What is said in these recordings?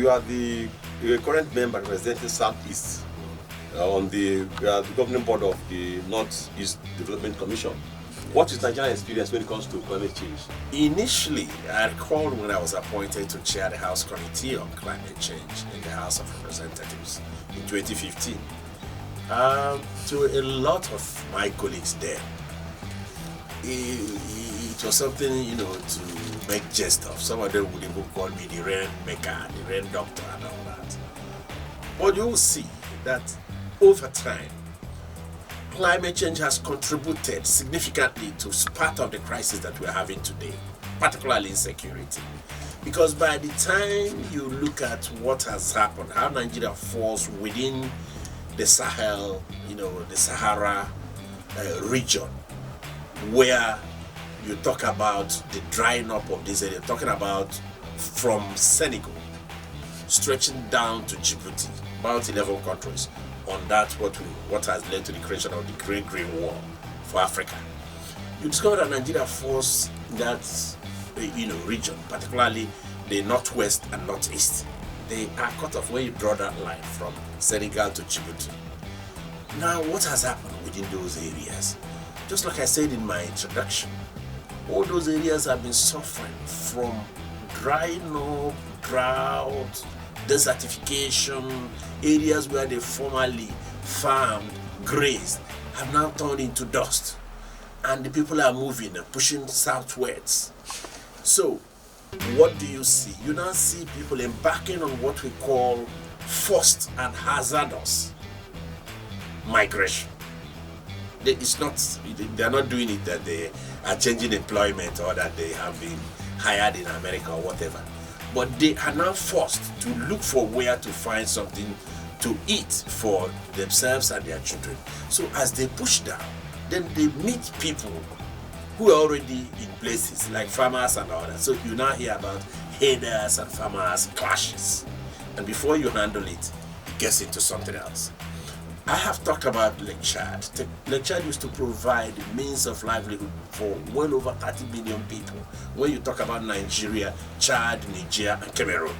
you are the current member representing Southeast on the governing board of the Northeast Development Commission. What is Nigeria's experience when it comes to climate change? Initially, I recall when I was appointed to chair the House Committee on Climate Change in the House of Representatives in 2015. To a lot of my colleagues there, it was something, to make jest of. Some of them would even call me the rain maker, the rain doctor and all that. But you will see that over time, climate change has contributed significantly to part of the crisis that we're having today, particularly insecurity. Because by the time you look at what has happened, how Nigeria falls within the Sahel, the Sahara region, where you talk about the drying up of this area, talking about from Senegal, stretching down to Djibouti, about 11 countries, on that what has led to the creation of the Great Green Wall for Africa. You discover that Nigeria falls in that region, particularly the northwest and northeast. They are cut off when you draw that line from Senegal to Djibouti. Now, what has happened within those areas? Just like I said in my introduction, all those areas have been suffering from drying up, drought, desertification. Areas where they formerly farmed, grazed, have now turned into dust. And the people are moving and pushing southwards. So, what do you see? You now see people embarking on what we call forced and hazardous migration. They are not doing it that they are changing employment or that they have been hired in America or whatever. But they are now forced to look for where to find something to eat for themselves and their children. So as they push down, then they meet people who are already in places like farmers and all that. So you now hear about herders and farmers clashes. And before you handle it, it gets into something else. I have talked about Lake Chad. Lake Chad used to provide means of livelihood for well over 30 million people. When you talk about Nigeria, Chad, Niger, and Cameroon.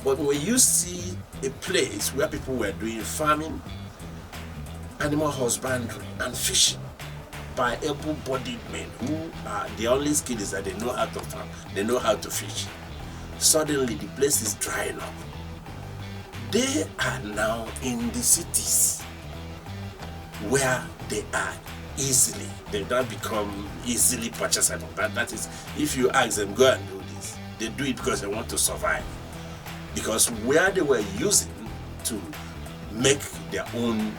But when you see a place where people were doing farming, animal husbandry, and fishing by able-bodied men who are the only skill is that they know how to farm, they know how to fish. Suddenly the place is drying up. They are now in the cities where they don't become easily purchasable. That is, if you ask them, go and do this, they do it because they want to survive. Because where they were using to make their own,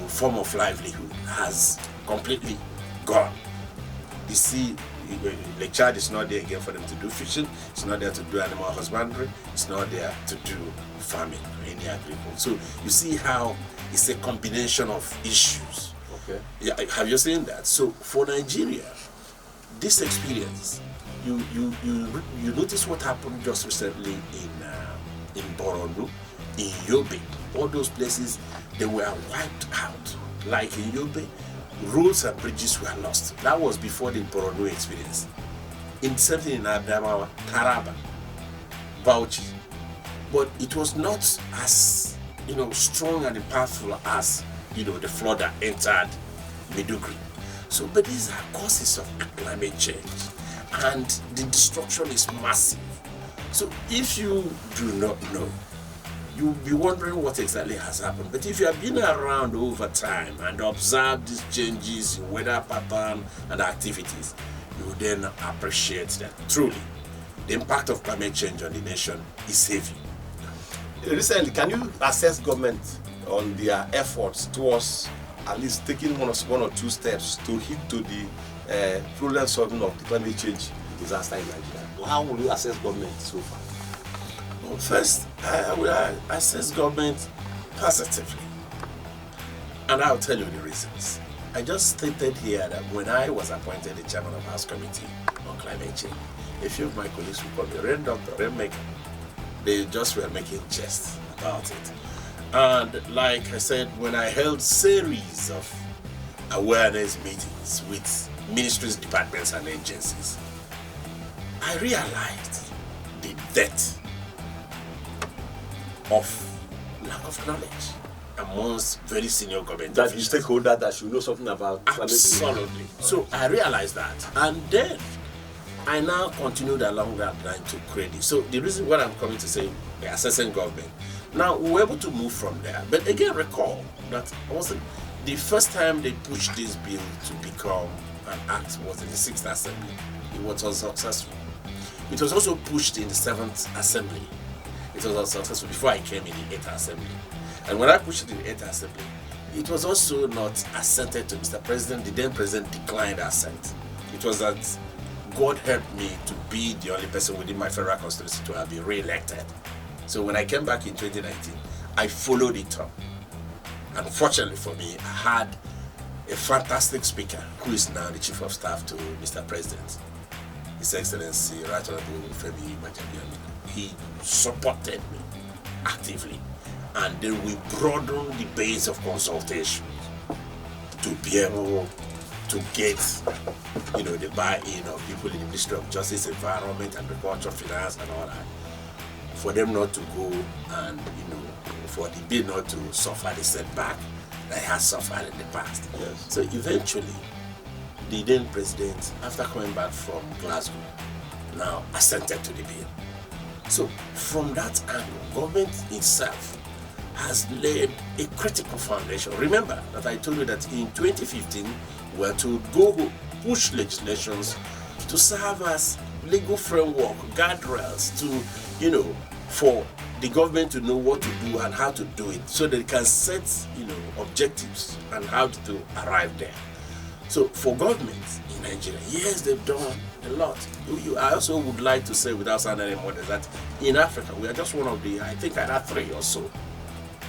form of livelihood has completely gone. You see, Lake Chad is not there again for them to do fishing, it's not there to do animal husbandry, it's not there to do farming or any agriculture. So you see how it's a combination of issues. Okay. Yeah, have you seen that? So for Nigeria, this experience, you notice what happened just recently in Borno, in Yobe. All those places, they were wiped out. Like in Yobe, roads and bridges were lost. That was before the Borno experience. In something in Adamawa, Taraba, Bauchi. But it was not as strong and impactful as the flood that entered Maiduguri. So, but these are causes of climate change, and the destruction is massive. So, if you do not know, you'll be wondering what exactly has happened. But if you have been around over time and observed these changes in weather pattern and activities, you will then appreciate that truly the impact of climate change on the nation is heavy. Recently, can you assess government on their efforts towards at least taking one or two steps to hit to the problem solving of the climate change disaster in Nigeria? How will you assess government so far? Well, first, I will assess government positively. And I'll tell you the reasons. I just stated here that when I was appointed the chairman of House Committee on Climate Change, a few of my colleagues would call me rain doctor, rain maker. They just were making jest about it. And like I said, when I held series of awareness meetings with ministries, departments, and agencies, I realized the depth of lack of knowledge amongst very senior government That the officials. stakeholder that should know something about climate change. Absolutely. So I realized that, and then I now continued along that line to create it. So the reason what I'm coming to say, assessing government. Now we were able to move from there, but again recall that wasn't the first time they pushed this bill to become an act was in the 6th Assembly. It was unsuccessful. It was also pushed in the 7th Assembly. It was unsuccessful before I came in the 8th Assembly. And when I pushed it in the 8th Assembly, it was also not assented to. Mr. President, the then President declined assent. It was that God helped me to be the only person within my federal constituency to have been re-elected. So when I came back in 2019, I followed it up. Unfortunately for me, I had a fantastic speaker who is now the Chief of Staff to Mr. President, His Excellency Right Honorable Femi Gbajabiamila. He supported me actively, and then we broadened the base of consultation to be able to get, the buy-in of people in the Ministry of Justice, Environment, Agriculture, Finance, and all that, for them not to go and, for the bill not to suffer the setback that it has suffered in the past. Yes. So eventually, the then president, after coming back from Glasgow, now assented to the bill. So from that angle, government itself has laid a critical foundation. Remember that I told you that in 2015, we were to go push legislations to serve as legal framework, guardrails to, for the government to know what to do and how to do it, so that it can set, objectives and how to arrive there. So for governments in Nigeria, yes, they've done a lot. I also would like to say, without sounding any more, that in Africa, we are just one of the, I think, either 3 or so.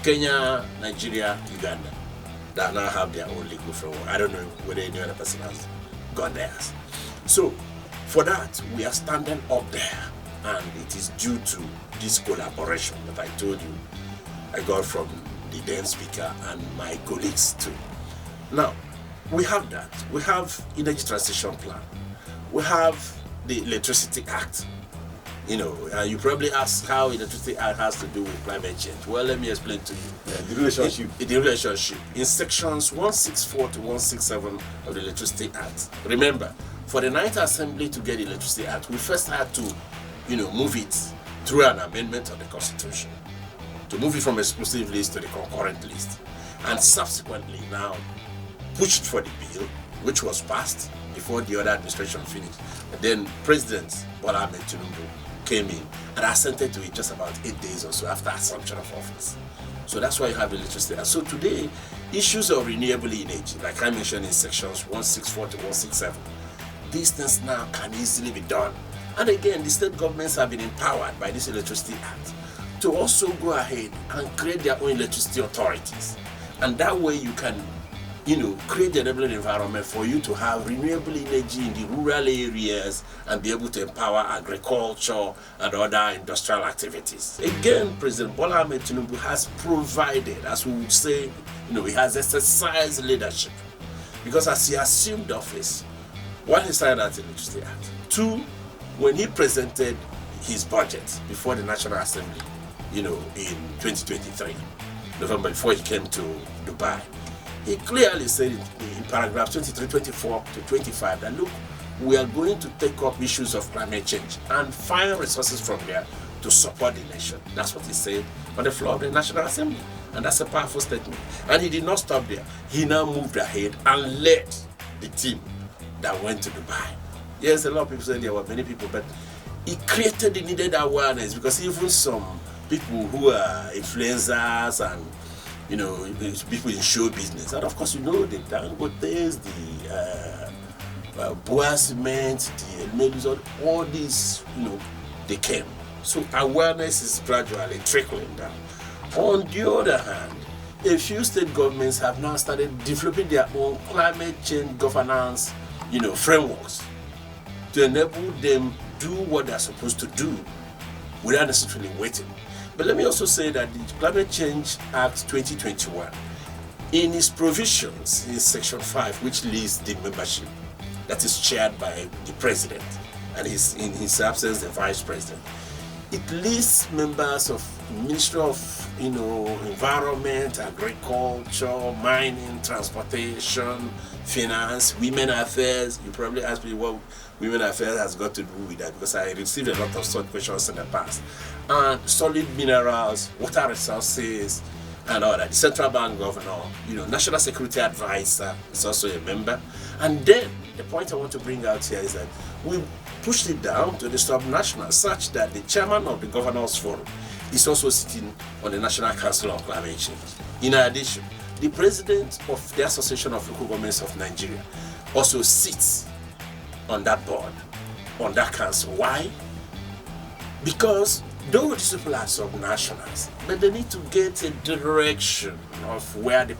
Kenya, Nigeria, Uganda, that now have their own legal framework. I don't know whether any other person has got theirs. So for that, we are standing up there, and it is due to this collaboration that I told you I got from the then speaker and my colleagues too. Now, we have that. We have Energy Transition Plan. We have the Electricity Act. You probably ask how Electricity Act has to do with climate change. Well, let me explain to you. The relationship. The relationship. In sections 164 to 167 of the Electricity Act. Remember, for the 9th Assembly to get the Electricity Act, we first had to, move it through an amendment of the Constitution, to move it from exclusive list to the concurrent list, and subsequently now pushed for the bill, which was passed before the other administration finished. And then President Bola Ahmed Tinubu came in and assented to it just about 8 days or so after assumption of office. So that's why you have electricity. And so today, issues of renewable energy, like I mentioned in sections 164 to 167, these things now can easily be done. And again, the state governments have been empowered by this Electricity Act to also go ahead and create their own electricity authorities. And that way you can, create the enabling environment for you to have renewable energy in the rural areas and be able to empower agriculture and other industrial activities. Again, President Bola Ahmed Tinubu has provided, as we would say, he has exercised leadership. Because as he assumed office, one, he signed out the Electricity Act. 2, when he presented his budget before the National Assembly, in 2023, November, before he came to Dubai, he clearly said in paragraph 23, 24 to 25 that, look, we are going to take up issues of climate change and find resources from there to support the nation. That's what he said on the floor of the National Assembly. And that's a powerful statement. And he did not stop there. He now moved ahead and led the team that went to Dubai. Yes, a lot of people said there were many people, but he created the needed awareness, because even some people who are influencers and people in show business, and of course the Dangotes, the Boa Cement, the Elmedus, all these, they came. So awareness is gradually trickling down. On the other hand, a few state governments have now started developing their own climate change governance, frameworks to enable them do what they're supposed to do without necessarily waiting. But let me also say that the Climate Change Act 2021, in its provisions in Section 5, which lists the membership that is chaired by the President and in his absence the Vice President, it lists members of Ministry of, Environment, Agriculture, Mining, Transportation, Finance, Women Affairs. You probably ask me what Women Affairs has got to do with that, because I received a lot of such questions in the past. And solid minerals, water resources, and all that. The central bank governor, National Security Advisor is also a member. And then the point I want to bring out here is that we pushed it down to the subnational, such that the chairman of the Governors Forum is also sitting on the National Council on Climate Change. In addition, the president of the Association of Local Governments of Nigeria also sits on that board, on that council. Why? Because though these people are subnationals, but they need to get a direction of where the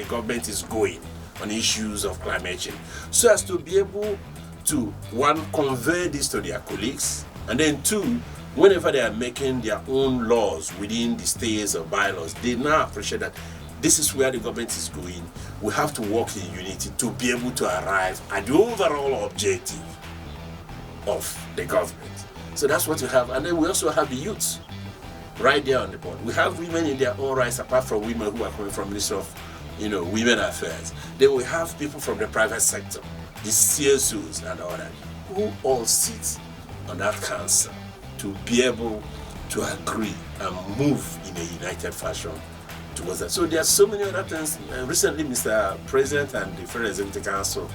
government is going on issues of climate change, so as to be able to, one, convey this to their colleagues, and then two, whenever they are making their own laws within the states or bylaws, they now appreciate that this is where the government is going. We have to work in unity to be able to arrive at the overall objective of the government. So that's what we have. And then we also have the youths right there on the board. We have women in their own rights, apart from women who are coming from Ministry of Women Affairs. Then we have people from the private sector, the CSOs and all that, who all sit on that council to be able to agree and move in a united fashion towards that. So there are so many other things. Recently, Mr. President and the Federal Executive Council,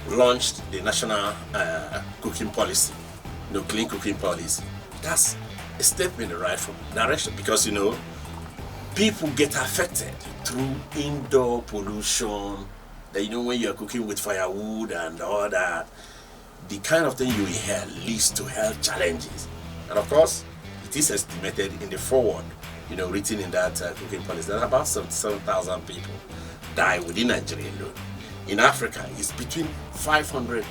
launched the national cooking policy, clean cooking policy. That's a step in the right direction, because people get affected through indoor pollution. That when you are cooking with firewood and all that, the kind of thing you inhale leads to health challenges. And of course, it is estimated in the forward, written in that cooking policy, that about 77,000 people die within Nigeria alone. In Africa, it's between 500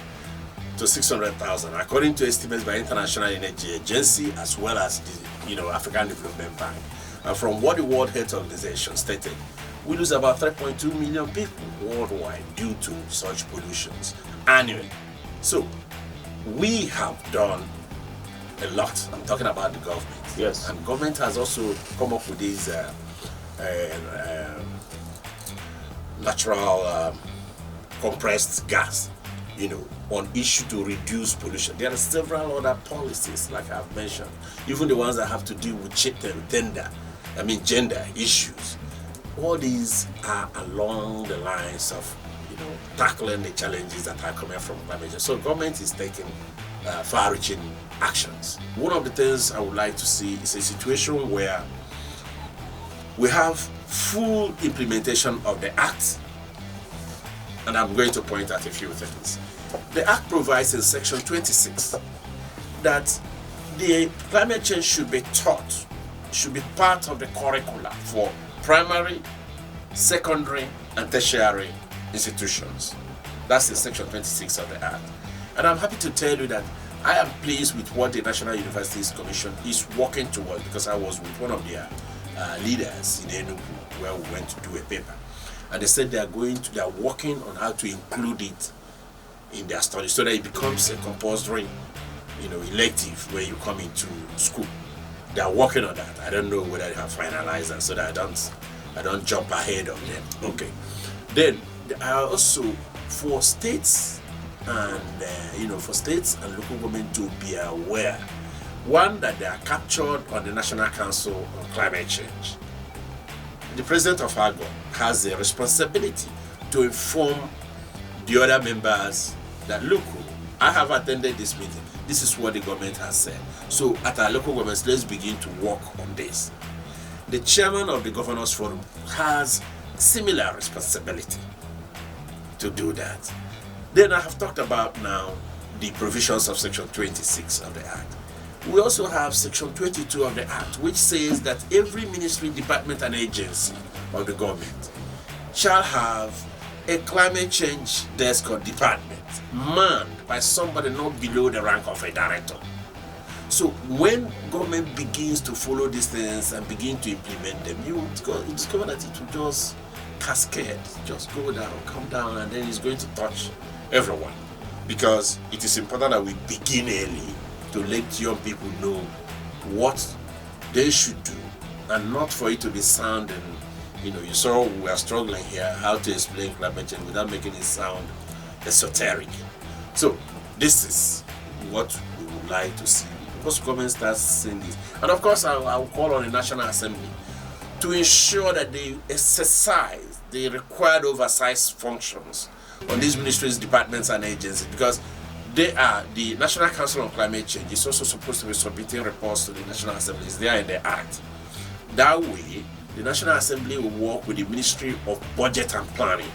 to 600,000, according to estimates by International Energy Agency as well as the African Development Bank. And from what the World Health Organization stated, we lose about 3.2 million people worldwide due to such pollutions annually. So we have done a lot. I'm talking about the government. Yes. And government has also come up with these natural compressed gas, on issue to reduce pollution. There are several other policies, like I've mentioned, even the ones that have to deal with gender issues. All these are along the lines of, tackling the challenges that are coming from climate change. So government is taking far-reaching actions. One of the things I would like to see is a situation where we have full implementation of the Act. And I'm going to point out a few things. The Act provides in Section 26 that the climate change should be taught, should be part of the curricula for primary, secondary, and tertiary institutions. That's in Section 26 of the Act. And I'm happy to tell you that I am pleased with what the National Universities Commission is working towards, because I was with one of their leaders in Enugu where we went to do a paper. And they said they are working on how to include it in their studies so that it becomes a compulsory, elective where you come into school. They are working on that. I don't know whether they have finalized that, so that I don't jump ahead of them. Okay. Then also for states and local government to be aware, one, that they are captured on the National Council on Climate Change. The president of AGO has a responsibility to inform the other members that, look, I have attended this meeting. This is what the government has said. So at our local governments, let's begin to work on this. The chairman of the Governors Forum has similar responsibility to do that. Then I have talked about now the provisions of Section 26 of the Act. We also have Section 22 of the Act, which says that every ministry, department, and agency of the government shall have a climate change desk or department manned by somebody not below the rank of a director. So when government begins to follow these things and begin to implement them, you discover that it will just cascade, just go down, come down, and then it's going to touch everyone. Because it is important that we begin early to let young people know what they should do, and not for it to be sounding, you saw we are struggling here how to explain climate change without making it sound esoteric. So this is what we would like to see. Because government starts saying this, and of course I will call on the National Assembly to ensure that they exercise the required oversight functions on these ministries, departments, and agencies, because they are the National Council on Climate Change is also supposed to be submitting reports to the National Assembly. It's there in the Act. That way, the National Assembly will work with the Ministry of Budget and Planning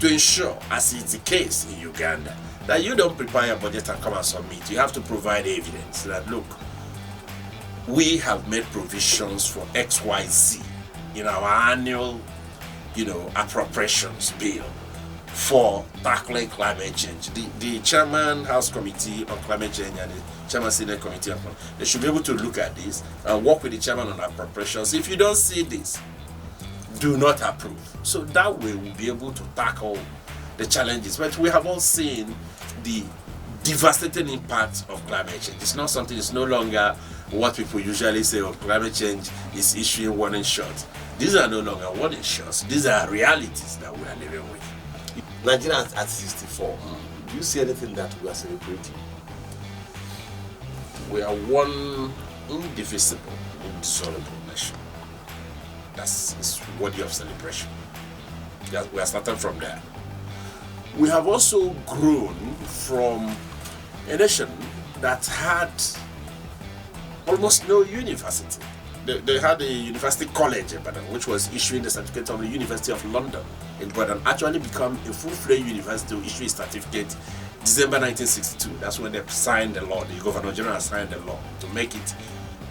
to ensure, as is the case in Uganda, that you don't prepare a budget and come and submit. You have to provide evidence that, look, we have made provisions for XYZ in our annual, appropriations bill for tackling climate change. The Chairman House Committee on Climate Change and the Chairman Senate Committee on Climate, they should be able to look at this and work with the Chairman on appropriations. If you don't see this, do not approve. So that way we'll be able to tackle the challenges. But we have all seen the devastating impact of climate change. It's not something, it's no longer what people usually say, oh, climate change is issuing warning shots. These are no longer warning shots. These are realities that we are living with. Nigeria at 64. Do you see anything that we are celebrating? We are one indivisible, indissoluble nation. That's worthy of celebration. We are starting from there. We have also grown from a nation that had almost no university. They had a university college, which was issuing the certificate of the University of London. It would actually become a full-fledged university to issue a certificate December 1962. That's when they signed the law. The Governor General signed the law to make it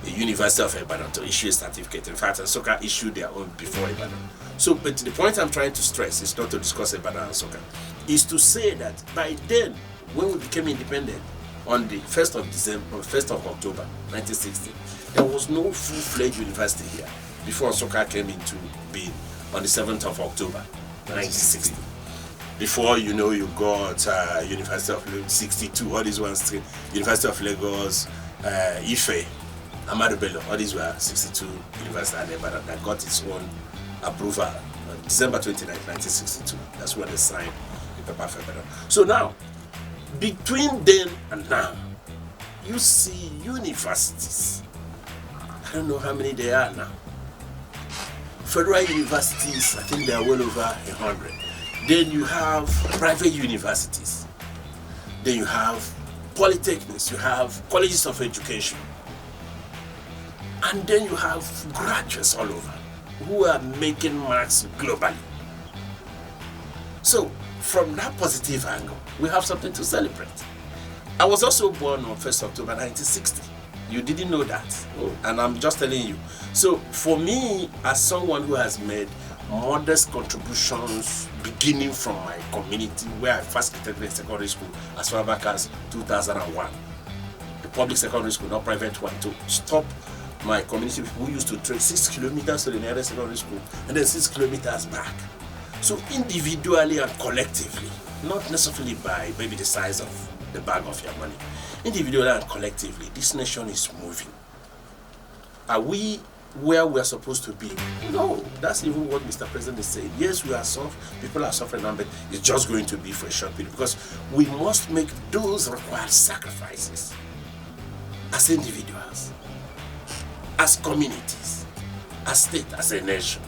a University of Ibadan to issue a certificate. In fact, Nsukka issued their own before Ibadan. So, but the point I'm trying to stress is not to discuss Ibadan and Nsukka, is to say that by then, when we became independent, on the 1st of October 1960, there was no full-fledged university here before Nsukka came into being on the 7th of October 1960. Before you got University of 62, all these ones, University of Lagos, Ife, Ahmadu Bello, all these were 62 universities that got its own approval on December 29, 1962. That's when they signed the paper for Ibadan. So now, between then and now, you see universities. I don't know how many there are now. Federal universities, I think they are well over 100. Then you have private universities. Then you have polytechnics, you have colleges of education. And then you have graduates all over who are making marks globally. So, from that positive angle, we have something to celebrate. I was also born on 1st October 1960. You didn't know that, and I'm just telling you. So for me, as someone who has made modest contributions beginning from my community where I first attended secondary school as far back as 2001, the public secondary school, not private one, to stop my community who used to trek 6 kilometers to the nearest secondary school and then 6 kilometers back. So individually and collectively, not necessarily by maybe the size of the bag of your money, individually and collectively, this nation is moving. Are we where we are supposed to be? No, that's even what Mr. President is saying. Yes, we are people are suffering now, but it's just going to be for a short period because we must make those required sacrifices as individuals, as communities, as state, as a nation,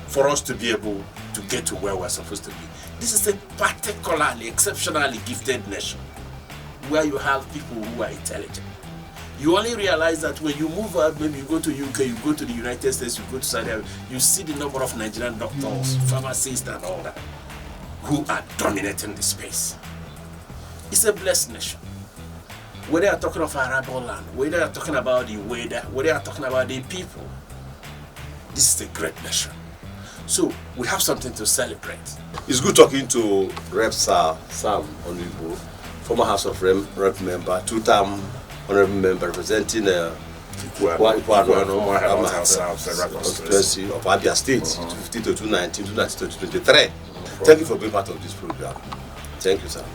for us to be able to get to where we're supposed to be. This is a particularly, exceptionally gifted nation where you have people who are intelligent. You only realize that when you move out, maybe you go to UK, you go to the United States, you go to Saudi Arabia, you see the number of Nigerian doctors, pharmacists and all that, who are dominating the space. It's a blessed nation. Whether you're talking of arable land, whether you're talking about the weather, whether you're talking about the people, this is a great nation. So we have something to celebrate. It's good talking to Rep. Sam Onigbo, former House of Rep member, two-term honorable member representing Ikwa constituency of Abia State, 250 to 219, 290 to 223. Thank you for being part of this program. Thank you, sir.